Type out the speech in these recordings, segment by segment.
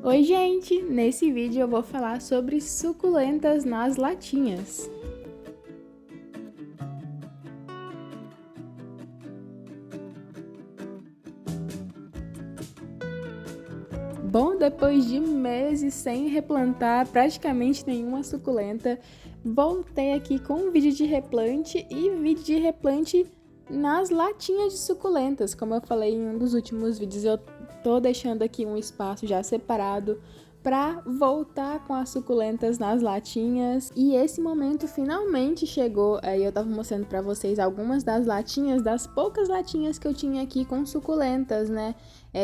Oi gente, nesse vídeo eu vou falar sobre suculentas nas latinhas. Bom, depois de meses sem replantar praticamente nenhuma suculenta, voltei aqui com um vídeo de replante e vídeo de replante nas latinhas de suculentas. Como eu falei em um dos últimos vídeos, eu tô deixando aqui um espaço já separado para voltar com as suculentas nas latinhas. E esse momento finalmente chegou. Aí eu tava mostrando para vocês algumas das latinhas, das poucas latinhas que eu tinha aqui com suculentas, né?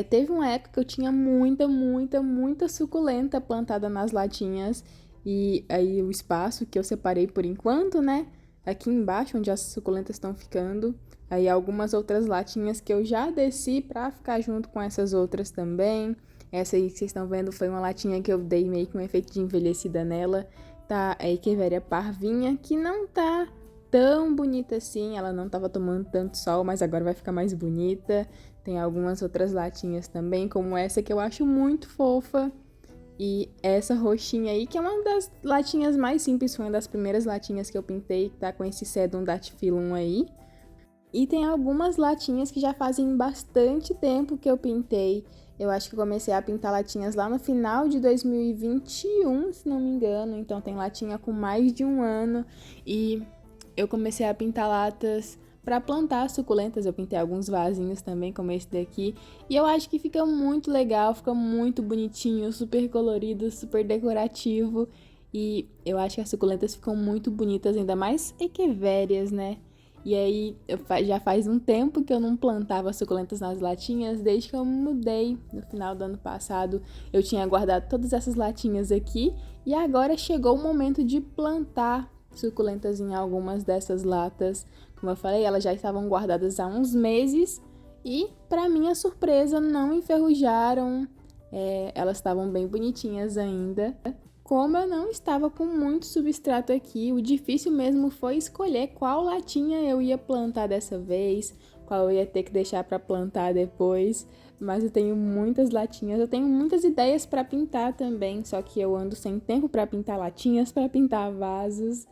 Teve uma época que eu tinha muita suculenta plantada nas latinhas. E aí o espaço que eu separei por enquanto, né? Aqui embaixo, onde as suculentas estão ficando. Aí algumas outras latinhas que eu já desci pra ficar junto com essas outras também. Essa aí que vocês estão vendo foi uma latinha que eu dei meio que um efeito de envelhecida nela. Tá a Echeveria parvinha, que não tá tão bonita assim. Ela não tava tomando tanto sol, mas agora vai ficar mais bonita. Tem algumas outras latinhas também, como essa que eu acho muito fofa. E essa roxinha aí, que é uma das latinhas mais simples, foi uma das primeiras latinhas que eu pintei, que tá com esse Sedum Dactyphilum aí. E tem algumas latinhas que já fazem bastante tempo que eu pintei. Eu acho que eu comecei a pintar latinhas lá no final de 2021, se não me engano. Então tem latinha com mais de um ano. E eu comecei a pintar latas para plantar suculentas. Eu pintei alguns vasinhos também, como esse daqui. E eu acho que fica muito legal, fica muito bonitinho, super colorido, super decorativo. E eu acho que as suculentas ficam muito bonitas, ainda mais echeverias, né? E aí, já faz um tempo que eu não plantava suculentas nas latinhas, desde que eu me mudei no final do ano passado. Eu tinha guardado todas essas latinhas aqui e agora chegou o momento de plantar suculentas em algumas dessas latas. Como eu falei, elas já estavam guardadas há uns meses e, para minha surpresa, não enferrujaram. Elas estavam bem bonitinhas ainda. Como eu não estava com muito substrato aqui, o difícil mesmo foi escolher qual latinha eu ia plantar dessa vez, qual eu ia ter que deixar para plantar depois. Mas eu tenho muitas latinhas, eu tenho muitas ideias para pintar também, só que eu ando sem tempo para pintar latinhas, para pintar vasos.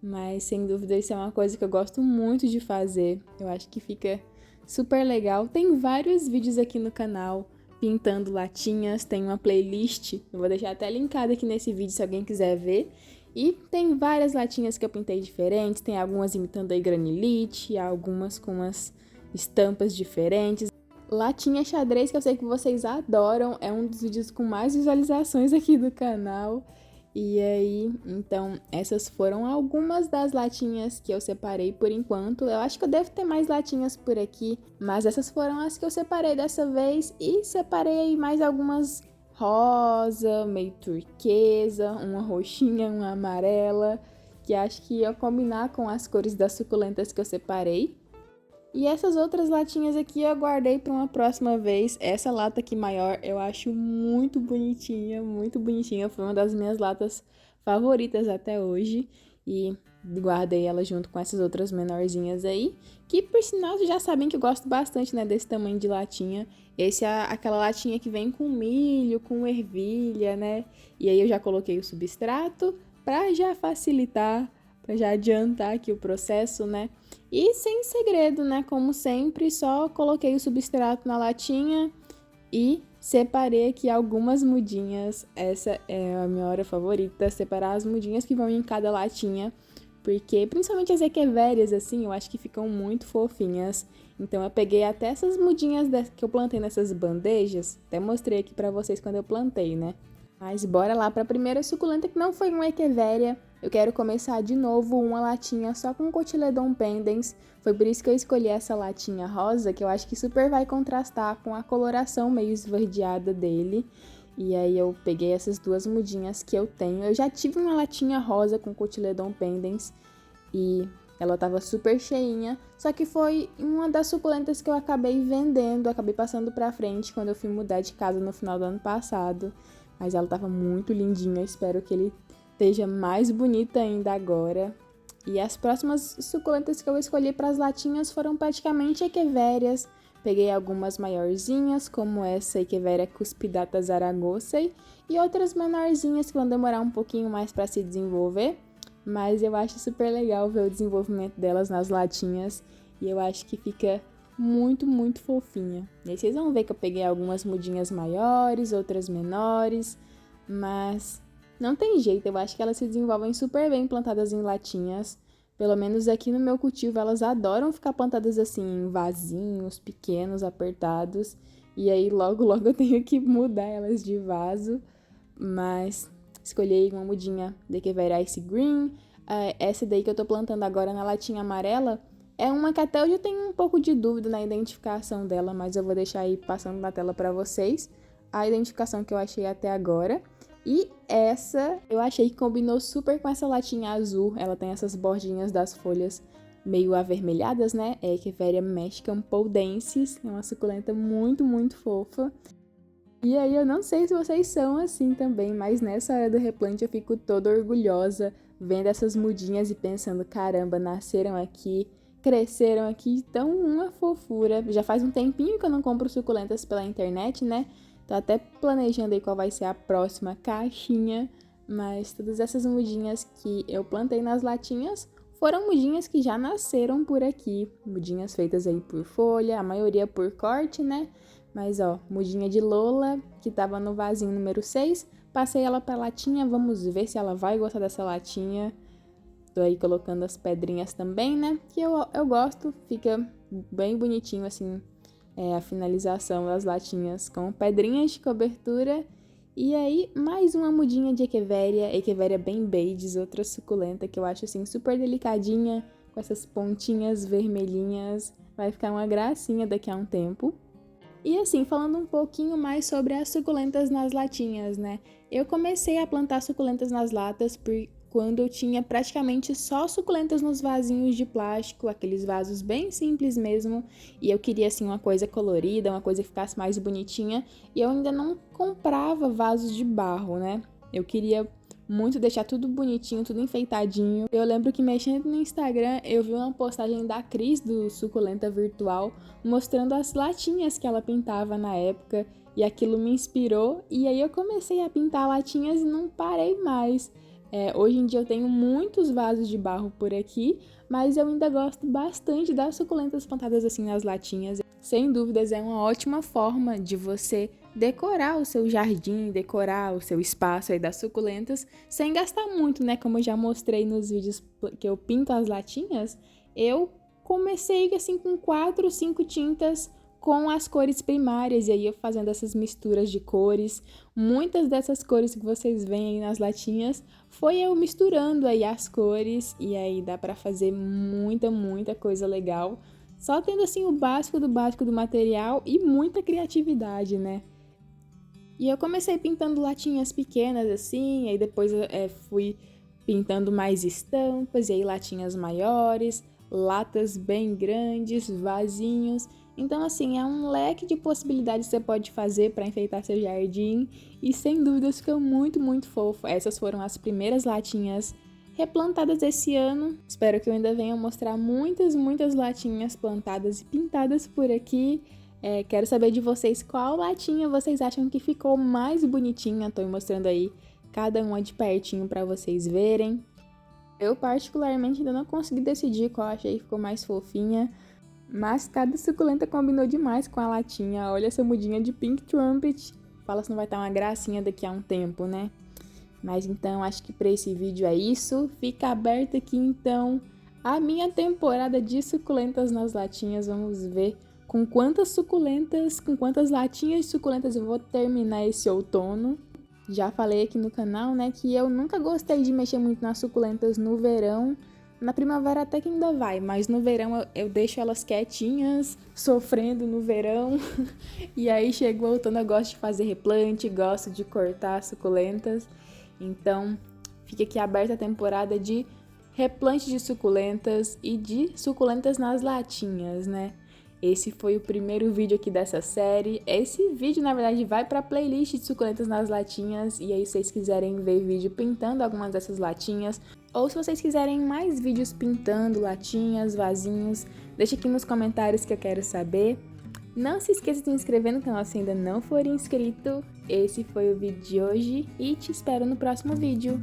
Mas sem dúvida isso é uma coisa que eu gosto muito de fazer. Eu acho que fica super legal. Tem vários vídeos aqui no canal pintando latinhas, tem uma playlist, eu vou deixar até linkada aqui nesse vídeo se alguém quiser ver. E tem várias latinhas que eu pintei diferentes, tem algumas imitando a granilite, algumas com umas estampas diferentes. Latinha xadrez, que eu sei que vocês adoram, é um dos vídeos com mais visualizações aqui do canal. E aí, então, essas foram algumas das latinhas que eu separei por enquanto. Eu acho que eu devo ter mais latinhas por aqui, mas essas foram as que eu separei dessa vez. E separei mais algumas rosa, meio turquesa, uma roxinha, uma amarela, que acho que ia combinar com as cores das suculentas que eu separei. E essas outras latinhas aqui eu guardei para uma próxima vez. Essa lata aqui maior eu acho muito bonitinha, muito bonitinha. Foi uma das minhas latas favoritas até hoje. E guardei ela junto com essas outras menorzinhas aí. Que por sinal vocês já sabem que eu gosto bastante, né, desse tamanho de latinha. Esse é aquela latinha que vem com milho, com ervilha, né? E aí eu já coloquei o substrato para já facilitar, para já adiantar aqui o processo, né? E sem segredo, né? Como sempre, só coloquei o substrato na latinha e separei aqui algumas mudinhas. Essa é a minha hora favorita, separar as mudinhas que vão em cada latinha, porque principalmente as echeverias, assim, eu acho que ficam muito fofinhas. Então eu peguei até essas mudinhas que eu plantei nessas bandejas, até mostrei aqui pra vocês quando eu plantei, né? Mas bora lá pra primeira suculenta, que não foi uma echeveria. Eu quero começar de novo uma latinha só com Cotyledon pendens. Foi por isso que eu escolhi essa latinha rosa, que eu acho que super vai contrastar com a coloração meio esverdeada dele. E aí eu peguei essas duas mudinhas que eu tenho. Eu já tive uma latinha rosa com Cotyledon pendens e ela tava super cheinha, só que foi uma das suculentas que eu acabei vendendo, acabei passando pra frente quando eu fui mudar de casa no final do ano passado. Mas ela tava muito lindinha, eu espero que ele esteja mais bonita ainda agora. E as próximas suculentas que eu escolhi para as latinhas foram praticamente echeverias, Peguei algumas maiorzinhas, como essa Echeveria cuspidata zaragozae, e outras menorzinhas que vão demorar um pouquinho mais para se desenvolver, mas eu acho super legal ver o desenvolvimento delas nas latinhas, e eu acho que fica muito, muito fofinha. E aí vocês vão ver que eu peguei algumas mudinhas maiores, outras menores, mas não tem jeito, eu acho que elas se desenvolvem super bem plantadas em latinhas. Pelo menos aqui no meu cultivo, elas adoram ficar plantadas assim em vasinhos pequenos, apertados. E aí logo, logo eu tenho que mudar elas de vaso. Mas escolhi uma mudinha de Echeveria Ice Green. Essa daí que eu tô plantando agora na latinha amarela é uma que até hoje eu tenho um pouco de dúvida na identificação dela, mas eu vou deixar aí passando na tela para vocês a identificação que eu achei até agora. E essa eu achei que combinou super com essa latinha azul. Ela tem essas bordinhas das folhas meio avermelhadas, né? É Echeveria Mexicana Poldensis. É uma suculenta muito, muito fofa. E aí eu não sei se vocês são assim também, mas nessa hora do replante eu fico toda orgulhosa vendo essas mudinhas e pensando, caramba, nasceram aqui, cresceram aqui, tão uma fofura. Já faz um tempinho que eu não compro suculentas pela internet, né? Tô até planejando aí qual vai ser a próxima caixinha, mas todas essas mudinhas que eu plantei nas latinhas foram mudinhas que já nasceram por aqui. Mudinhas feitas aí por folha, a maioria por corte, né? Mas ó, mudinha de Lola, que tava no vasinho número 6, passei ela pra latinha, vamos ver se ela vai gostar dessa latinha. Tô aí colocando as pedrinhas também, né? Que eu gosto, fica bem bonitinho assim. A finalização das latinhas com pedrinhas de cobertura. E aí, mais uma mudinha de Echeveria Bembedes, outra suculenta que eu acho assim super delicadinha, com essas pontinhas vermelhinhas. Vai ficar uma gracinha daqui a um tempo. E assim, falando um pouquinho mais sobre as suculentas nas latinhas, né? Eu comecei a plantar suculentas nas latas quando eu tinha praticamente só suculentas nos vasinhos de plástico, aqueles vasos bem simples mesmo, e eu queria assim uma coisa colorida, uma coisa que ficasse mais bonitinha, e eu ainda não comprava vasos de barro, né? Eu queria muito deixar tudo bonitinho, tudo enfeitadinho. Eu lembro que mexendo no Instagram, eu vi uma postagem da Cris do Suculenta Virtual mostrando as latinhas que ela pintava na época, e aquilo me inspirou, e aí eu comecei a pintar latinhas e não parei mais. Hoje em dia eu tenho muitos vasos de barro por aqui, mas eu ainda gosto bastante das suculentas plantadas assim nas latinhas. Sem dúvidas é uma ótima forma de você decorar o seu jardim, decorar o seu espaço aí das suculentas, sem gastar muito, né? Como eu já mostrei nos vídeos que eu pinto as latinhas, eu comecei assim com 4, 5 tintas com as cores primárias, e aí eu fazendo essas misturas de cores. Muitas dessas cores que vocês veem aí nas latinhas foi eu misturando aí as cores, e aí dá pra fazer muita, muita coisa legal, só tendo assim o básico do material e muita criatividade, né? E eu comecei pintando latinhas pequenas assim, aí depois fui pintando mais estampas, e aí latinhas maiores, latas bem grandes, vasinhos. Então, assim, é um leque de possibilidades que você pode fazer para enfeitar seu jardim, e sem dúvidas fica muito, muito fofo. Essas foram as primeiras latinhas replantadas esse ano. Espero que eu ainda venha mostrar muitas, muitas latinhas plantadas e pintadas por aqui. Quero saber de vocês qual latinha vocês acham que ficou mais bonitinha. Tô mostrando aí cada uma de pertinho para vocês verem. Eu particularmente ainda não consegui decidir qual achei que ficou mais fofinha, mas cada suculenta combinou demais com a latinha. Olha essa mudinha de Pink Trumpet. Fala se não vai estar uma gracinha daqui a um tempo, né? Mas então, acho que para esse vídeo é isso. Fica aberta aqui então a minha temporada de suculentas nas latinhas. Vamos ver com quantas latinhas de suculentas eu vou terminar esse outono. Já falei aqui no canal, né, que eu nunca gostei de mexer muito nas suculentas no verão. Na primavera até que ainda vai, mas no verão eu deixo elas quietinhas, sofrendo no verão. E aí chega o outono, eu gosto de fazer replante, gosto de cortar suculentas. Então, fica aqui aberta a temporada de replante de suculentas e de suculentas nas latinhas, né? Esse foi o primeiro vídeo aqui dessa série. Esse vídeo, na verdade, vai para a playlist de suculentas nas latinhas. E aí, se vocês quiserem ver vídeo pintando algumas dessas latinhas, ou se vocês quiserem mais vídeos pintando latinhas, vasinhos, deixa aqui nos comentários que eu quero saber. Não se esqueça de se inscrever no canal se ainda não for inscrito. Esse foi o vídeo de hoje e te espero no próximo vídeo.